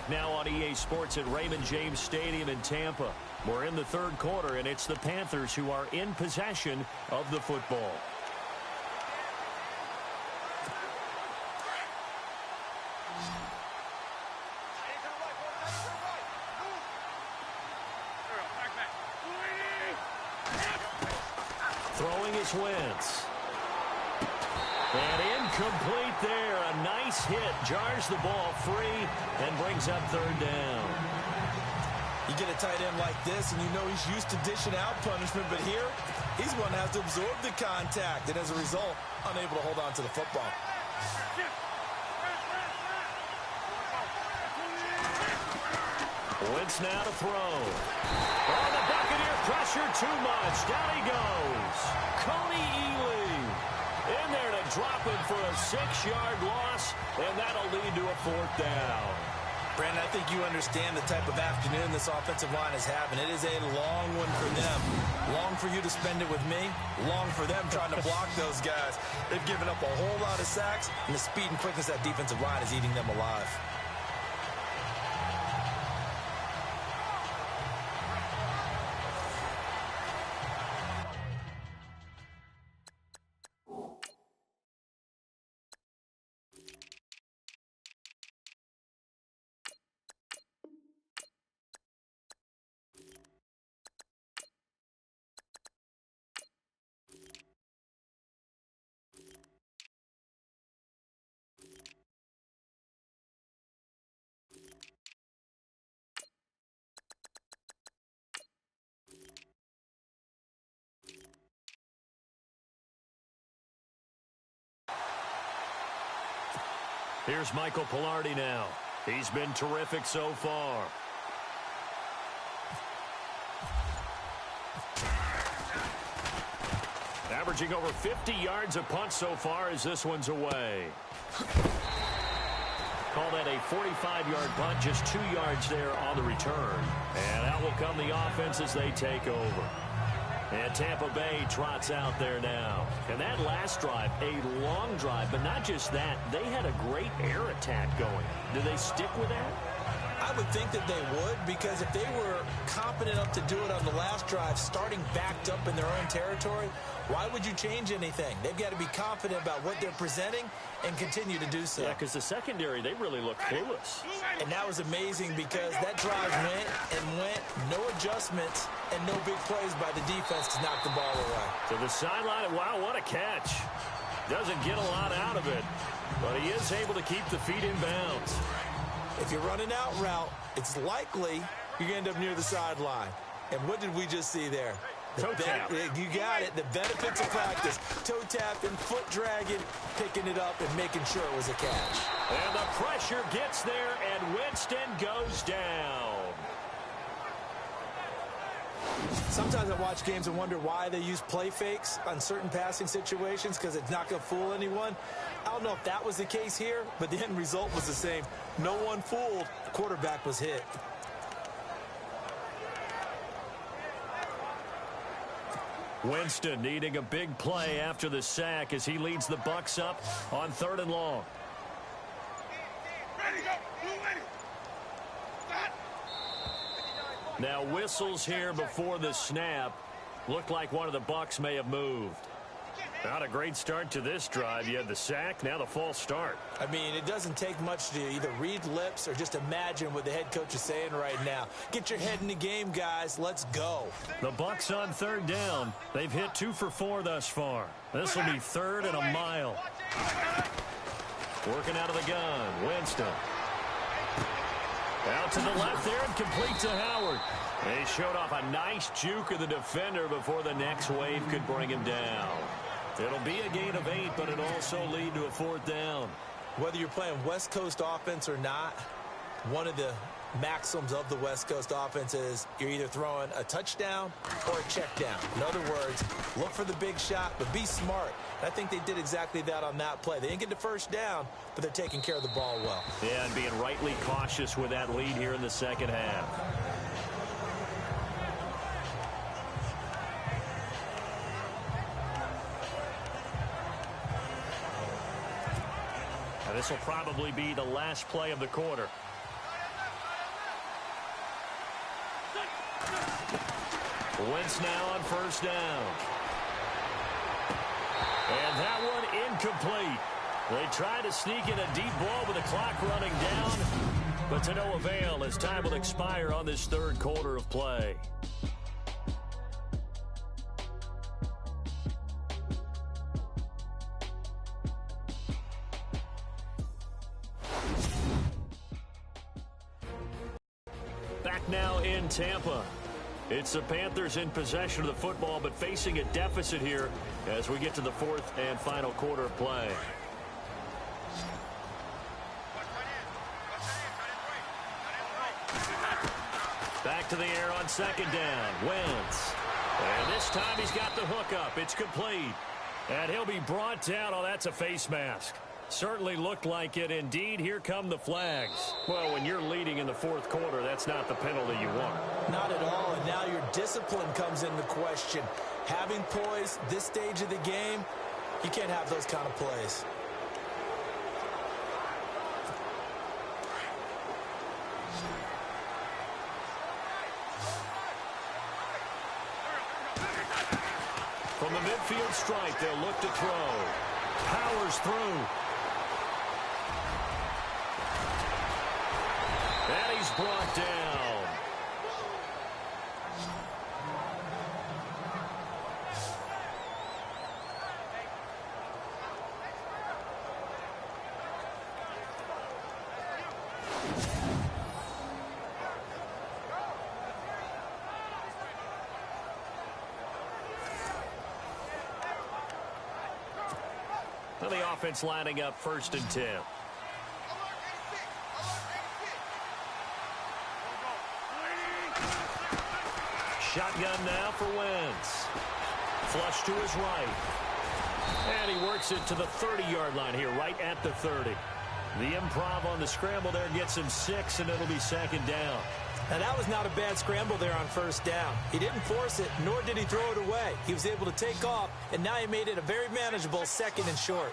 back now on EA Sports at Raymond James Stadium in Tampa. We're in the third quarter, and it's the Panthers who are in possession of the football. Throwing is Wentz. And incomplete there. A nice hit. Jars the ball free and brings up third down. You get a tight end like this, and you know he's used to dishing out punishment, but here, he's going to have to absorb the contact, and as a result, unable to hold on to the football. Wentz now to throw. Oh, the Buccaneer pressure too much. Down he goes. Coney Ely in there to drop him for a 6-yard loss, and that'll lead to a fourth down. Brandon, I think you understand the type of afternoon this offensive line is having. It is a long one for them. Long for you to spend it with me. Long for them trying to block those guys. They've given up a whole lot of sacks, and the speed and quickness of that defensive line is eating them alive. Here's Michael Pilardi now. He's been terrific so far. Averaging over 50 yards a punt so far as this one's away. Call that a 45-yard punt, just 2 yards there on the return. And out will come the offense as they take over. And Tampa Bay trots out there now. And that last drive, a long drive, but not just that. They had a great air attack going. Do they stick with that? I would think that they would, because if they were competent enough to do it on the last drive, starting backed up in their own territory, why would you change anything? They've got to be confident about what they're presenting and continue to do so. Yeah, because the secondary, they really look clueless. And that was amazing because that drive went, no adjustments, and no big plays by the defense to knock the ball away. To the sideline, wow, what a catch. Doesn't get a lot out of it, but he is able to keep the feet in bounds. If you're running out route, it's likely you're going to end up near the sideline. And what did we just see there? Toe tap. You got it. The benefits of practice. Toe tapping, foot dragging, picking it up, and making sure it was a catch. And the pressure gets there, and Winston goes down. Sometimes I watch games and wonder why they use play fakes on certain passing situations, because it's not going to fool anyone. I don't know if that was the case here, but the end result was the same. No one fooled. The quarterback was hit. Winston needing a big play after the sack as he leads the Bucs up on 3rd and long. Now whistles here before the snap. Looked like one of the Bucs may have moved. Not a great start to this drive. You had the sack, now the false start. I mean, it doesn't take much to either read lips or just imagine what the head coach is saying right now. Get your head in the game, guys. Let's go. The Bucs on 3rd down. They've hit 2 for 4 thus far. This will be 3rd and a mile. Working out of the gun. Winston. Out to the left there and complete to Howard. They showed off a nice juke of the defender before the next wave could bring him down. It'll be a gain of 8, but it'll also lead to a 4th down. Whether you're playing West Coast offense or not, one of the maxims of the West Coast offense is you're either throwing a touchdown or a check down. In other words, look for the big shot, but be smart. And I think they did exactly that on that play. They didn't get the first down, but they're taking care of the ball well. Yeah, and being rightly cautious with that lead here in the second half. This will probably be the last play of the quarter. Wentz now on first down. And that one incomplete. They try to sneak in a deep ball with the clock running down, but to no avail as time will expire on this third quarter of play. Back now in Tampa. It's the Panthers in possession of the football, but facing a deficit here as we get to the fourth and final quarter of play. Back to the air on second down. Wentz. And this time he's got the hookup. It's complete. And he'll be brought down. Oh, that's a face mask. Certainly looked like it. Indeed, here come the flags. Well, when you're leading in the fourth quarter, that's not the penalty you want. Not at all, and now your discipline comes into question. Having poise this stage of the game, you can't have those kind of plays. From the midfield stripe, they'll look to throw. Powers through. And he's brought down. Well, the offense lining up 1st and 10. Shotgun now for Wentz. Flush to his right. And he works it to the 30-yard line here, right at the 30. The improv on the scramble there gets him 6, and it'll be 2nd down. Now, that was not a bad scramble there on 1st down. He didn't force it, nor did he throw it away. He was able to take off, and now he made it a very manageable 2nd and short.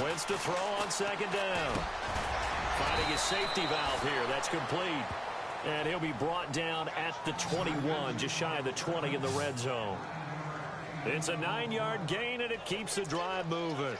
Wentz to throw on 2nd down. Finding his safety valve here. That's complete. And he'll be brought down at the 21, just shy of the 20 in the red zone. It's a 9-yard gain, and it keeps the drive moving.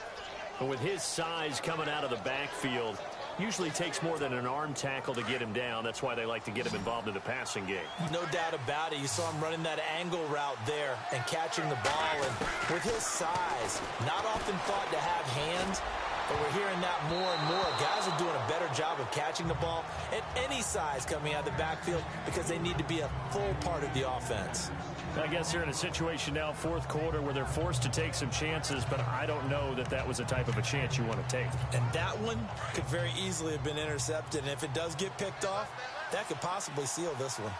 But with his size coming out of the backfield, usually takes more than an arm tackle to get him down. That's why they like to get him involved in the passing game. No doubt about it. You saw him running that angle route there and catching the ball. And with his size, not often thought to have hands, but we're hearing that more and more. Guys are doing a better job of catching the ball at any size coming out of the backfield because they need to be a full part of the offense. I guess they're in a situation now, 4th quarter, where they're forced to take some chances, but I don't know that that was the type of a chance you want to take. And that one could very easily have been intercepted. And if it does get picked off, that could possibly seal this one.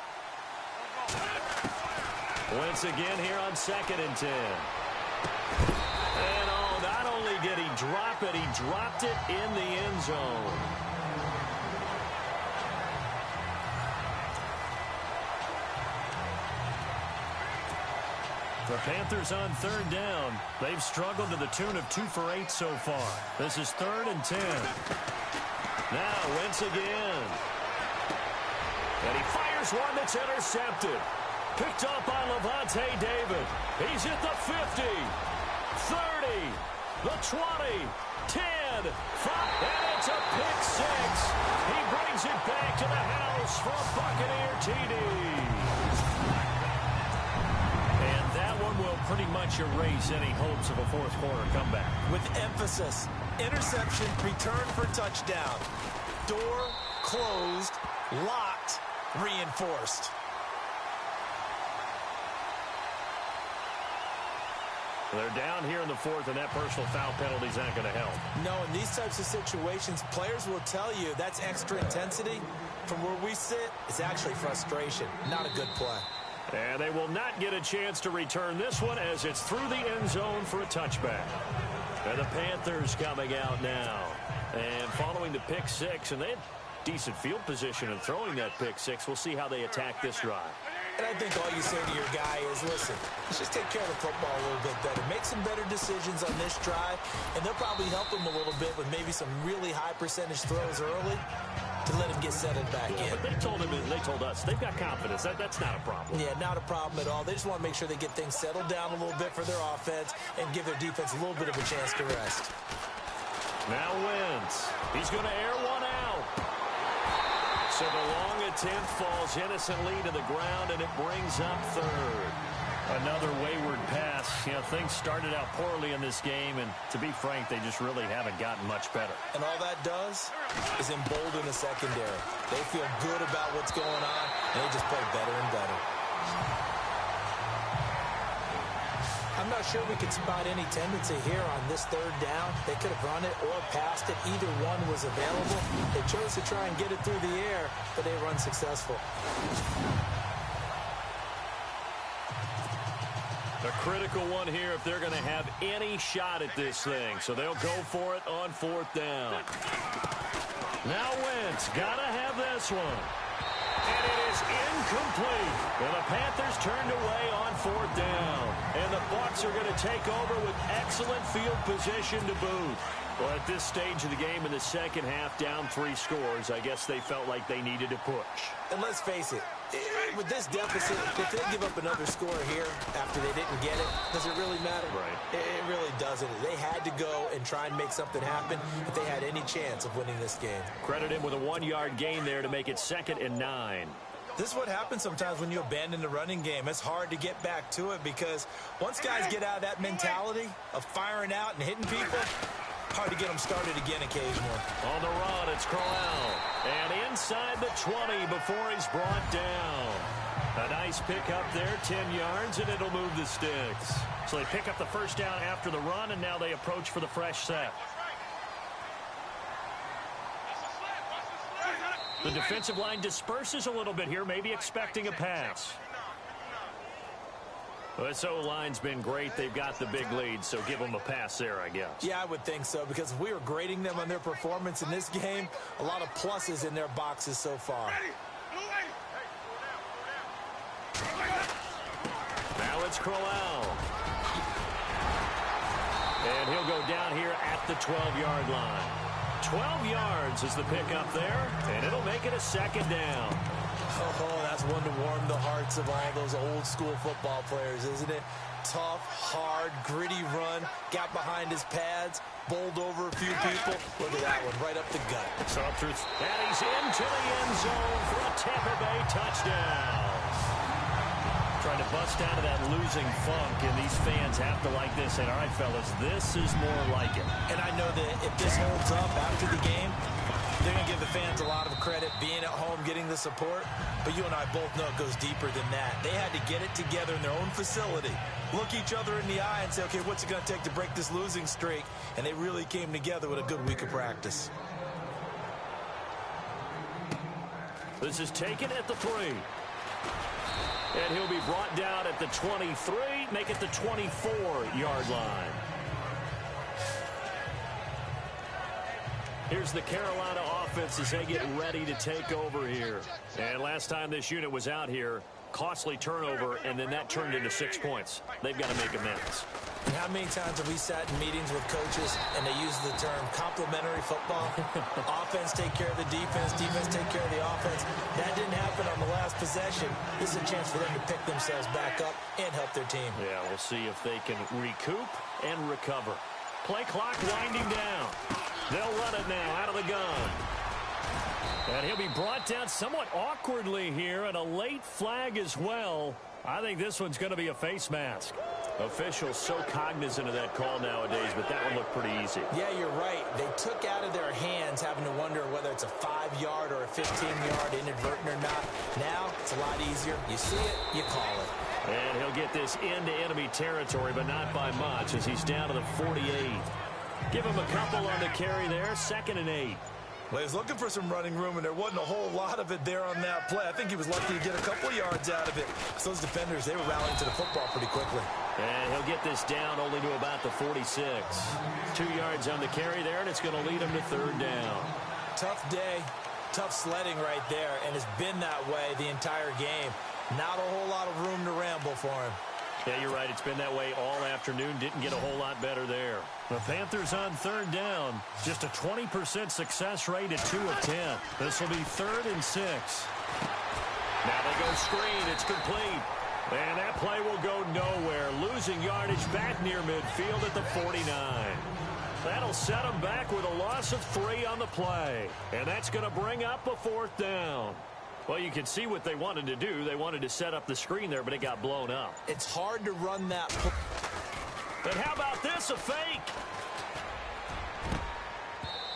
Once again here on 2nd and 10. And oh, not only did he drop it, he dropped it in the end zone. The Panthers on 3rd down. They've struggled to the tune of 2 for 8 so far. This is 3rd and 10. Now Wentz again. And he fires one that's intercepted. Picked up by Levante David. He's at the 50, 30, the 20, 10, 5, and it's a pick 6. He brings it back to the house for a Buccaneer TD. And that one will pretty much erase any hopes of a 4th quarter comeback. With emphasis, interception, return for touchdown. Door closed, locked, reinforced. They're down here in the 4th, and that personal foul penalty is not going to help. No, in these types of situations, players will tell you that's extra intensity. From where we sit, it's actually frustration, not a good play. And they will not get a chance to return this one as it's through the end zone for a touchback. And the Panthers coming out now. And following the pick 6, and they had decent field position in throwing that pick 6. We'll see how they attack this drive. And I think all you say to your guy is, listen, let's just take care of the football a little bit better. Make some better decisions on this drive, and they'll probably help him a little bit with maybe some really high percentage throws early. to let him get settled back in. But they told us they've got confidence. That's not a problem. Yeah, not a problem at all. They just want to make sure they get things settled down a little bit for their offense and give their defense a little bit of a chance to rest. Now Wentz. He's going to air one out. So the long attempt falls innocently to the ground, and it brings up third. Another wayward pass. You know, things started out poorly in this game, and to be frank, they just really haven't gotten much better. And all that does is embolden the secondary. They feel good about what's going on, and they just play better and better. I'm not sure we could spot any tendency here on this third down. They could have run it or passed it. Either one was available. They chose to try and get it through the air, but they were unsuccessful. A critical one here if they're going to have any shot at this thing. So they'll go for it on fourth down. Now Wentz got to have this one. And it is incomplete. And the Panthers turned away on fourth down. And the Bucs are going to take over with excellent field position to boot. Well, at this stage of the game in the second half, down 3 scores, I guess they felt like they needed to push. And let's face it, with this deficit, if they give up another score here after they didn't get it, does it really matter? Right. It really doesn't. They had to go and try and make something happen if they had any chance of winning this game. Credit him with a 1-yard gain there to make it 2nd and 9. This is what happens sometimes when you abandon the running game. It's hard to get back to it because once guys get out of that mentality of firing out and hitting people, hard to get them started again occasionally. On the run, it's Crowell. And inside the 20 before he's brought down. A nice pick up there, 10 yards, and it'll move the sticks. So they pick up the first down after the run, and now they approach for the fresh set. The defensive line disperses a little bit here, maybe expecting a pass. Well, this O-line's been great. They've got the big lead, so give them a pass there, I guess. Yeah, I would think so, because if we were grading them on their performance in this game, a lot of pluses in their boxes so far. Now it's Crowell. And he'll go down here at the 12-yard line. 12 yards is the pickup there, and it'll make it a 2nd down. Oh, that's one to warm the hearts of all those old-school football players, isn't it? Tough, hard, gritty run, got behind his pads, bowled over a few people. Look at that one, right up the gut. So through, and he's into the end zone for a Tampa Bay touchdown. Trying to bust out of that losing funk, and these fans have to like this. And all right, fellas, this is more like it. And I know that if this holds up after the game, they're going to give the fans a lot of credit, being at home, getting the support. But you and I both know it goes deeper than that. They had to get it together in their own facility, look each other in the eye and say, okay, what's it going to take to break this losing streak? And they really came together with a good week of practice. This is taken at the 3. And he'll be brought down at the 23, make it the 24-yard line. Here's the Carolina offense as they get ready to take over here. And last time this unit was out here, costly turnover, and then that turned into 6 points. They've got to make amends. And how many times have we sat in meetings with coaches and they use the term complementary football? Offense take care of the defense, defense take care of the offense. That didn't happen on the last possession. This is a chance for them to pick themselves back up and help their team. Yeah, we'll see if they can recoup and recover. Play clock winding down. They'll run it now out of the gun. And he'll be brought down somewhat awkwardly here, and a late flag as well. I think this one's going to be a face mask. Officials so cognizant of that call nowadays, but that one looked pretty easy. Yeah, you're right. They took out of their hands having to wonder whether it's a 5-yard or a 15-yard inadvertent or not. Now, it's a lot easier. You see it, you call it. And he'll get this into enemy territory, but not by much as he's down to the 48. Give him a couple on the carry there, 2nd and 8. Well, he was looking for some running room, and there wasn't a whole lot of it there on that play. I think he was lucky to get a couple yards out of it. So those defenders, they were rallying to the football pretty quickly. And he'll get this down only to about the 46. 2 yards on the carry there, and it's going to lead him to 3rd down. Tough day, tough sledding right there, and it's been that way the entire game. Not a whole lot of room to ramble for him. Yeah, you're right. It's been that way all afternoon. Didn't get a whole lot better there. The Panthers on third down. Just a 20% success rate at 2 of 10. This will be 3rd and 6. Now they go screen. It's complete. And that play will go nowhere. Losing yardage back near midfield at the 49. That'll set them back with a loss of 3 on the play. And that's going to bring up a 4th down. Well, you can see what they wanted to do. They wanted to set up the screen there, but it got blown up. It's hard to run that. But how about this, a fake?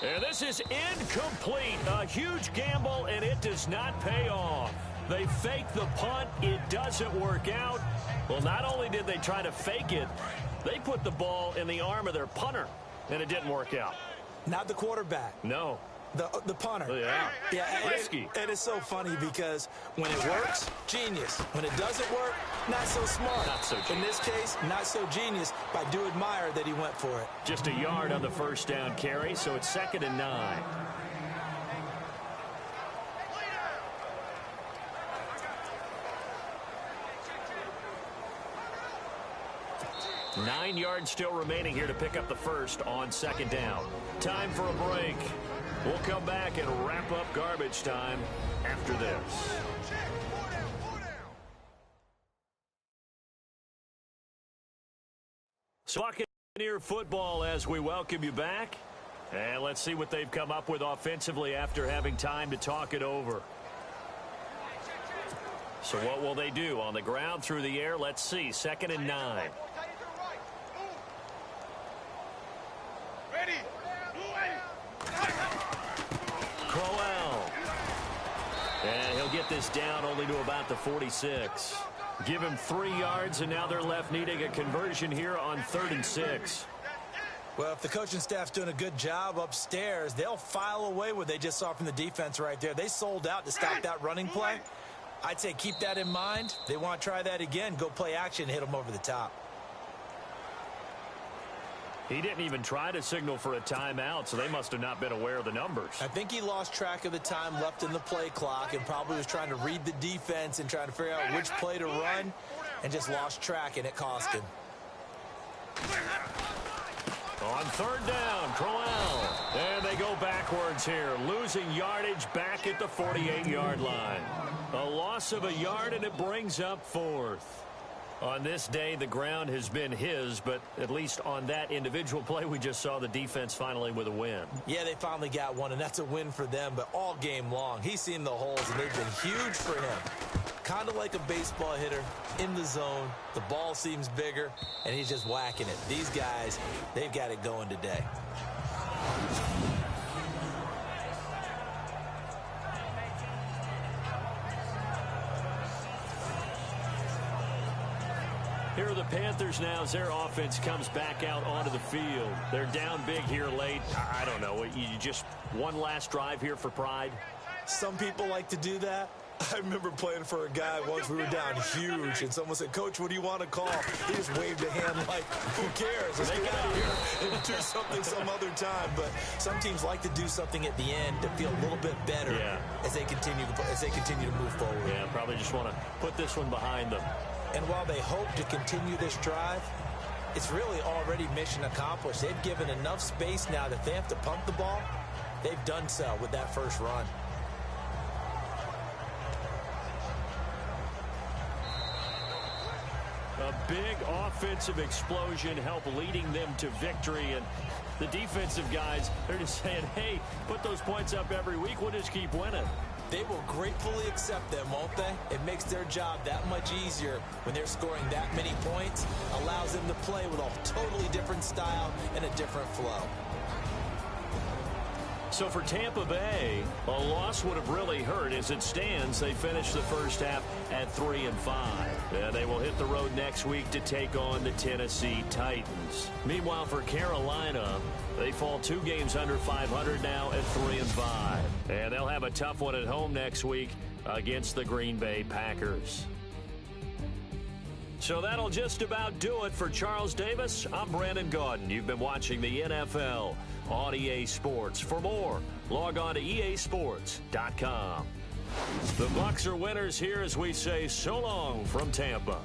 And this is incomplete. A huge gamble, and it does not pay off. They fake the punt. It doesn't work out. Well, not only did they try to fake it, they put the ball in the arm of their punter, and it didn't work out. Not the quarterback. No. The punter. Yeah. Risky. It is so funny because when it works, genius. When it doesn't work, not so smart. Not so genius. In this case, not so genius, but I do admire that he went for it. Just a yard on the first down carry, so it's 2nd and 9. Nine yards still remaining here to pick up the first on 2nd down. Time for a break. We'll come back and wrap up garbage time after this. Buccaneer football as we welcome you back. And let's see what they've come up with offensively after having time to talk it over. So what will they do? On the ground, through the air, let's see. 2nd and 9. And he'll get this down only to about the 46. Give him 3 yards, and now they're left needing a conversion here on 3rd and 6. Well, if the coaching staff's doing a good job upstairs, they'll file away what they just saw from the defense right there. They sold out to stop that running play. I'd say keep that in mind. They want to try that again. Go play action, hit them over the top. He didn't even try to signal for a timeout, so they must have not been aware of the numbers. I think he lost track of the time left in the play clock and probably was trying to read the defense and trying to figure out which play to run and just lost track, and it cost him. On 3rd down, Crowell. And they go backwards here, losing yardage back at the 48-yard line. A loss of a yard, and it brings up 4th. On this day, the ground has been his, but at least on that individual play, we just saw the defense finally with a win. Yeah, they finally got one, and that's a win for them, but all game long, he's seen the holes, and they've been huge for him. Kind of like a baseball hitter in the zone. The ball seems bigger, and he's just whacking it. These guys, they've got it going today. Here are the Panthers now as their offense comes back out onto the field. They're down big here late. I don't know. You just one last drive here for pride? Some people like to do that. I remember playing for a guy once. We were down huge, and someone said, "Coach, what do you want to call?" He just waved a hand like, who cares? Let's get out of here and do something some other time. But some teams like to do something at the end to feel a little bit better as they continue to move forward. Yeah, probably just want to put this one behind them. And while they hope to continue this drive, it's really already mission accomplished. They've given enough space now that if they have to pump the ball, they've done so with that first run. A big offensive explosion helped leading them to victory. And the defensive guys, they're just saying, hey, put those points up every week. We'll just keep winning. They will gratefully accept them, won't they? It makes their job that much easier when they're scoring that many points. Allows them to play with a totally different style and a different flow. So for Tampa Bay, a loss would have really hurt. As it stands, they finished the first half at 3-5. And they will hit the road next week to take on the Tennessee Titans. Meanwhile, for Carolina, they fall 2 games under 500 now at 3-5. And they'll have a tough one at home next week against the Green Bay Packers. So that'll just about do it for Charles Davis. I'm Brandon Gaudin. You've been watching the NFL on EA Sports. For more, log on to easports.com. The Bucs are winners here as we say so long from Tampa.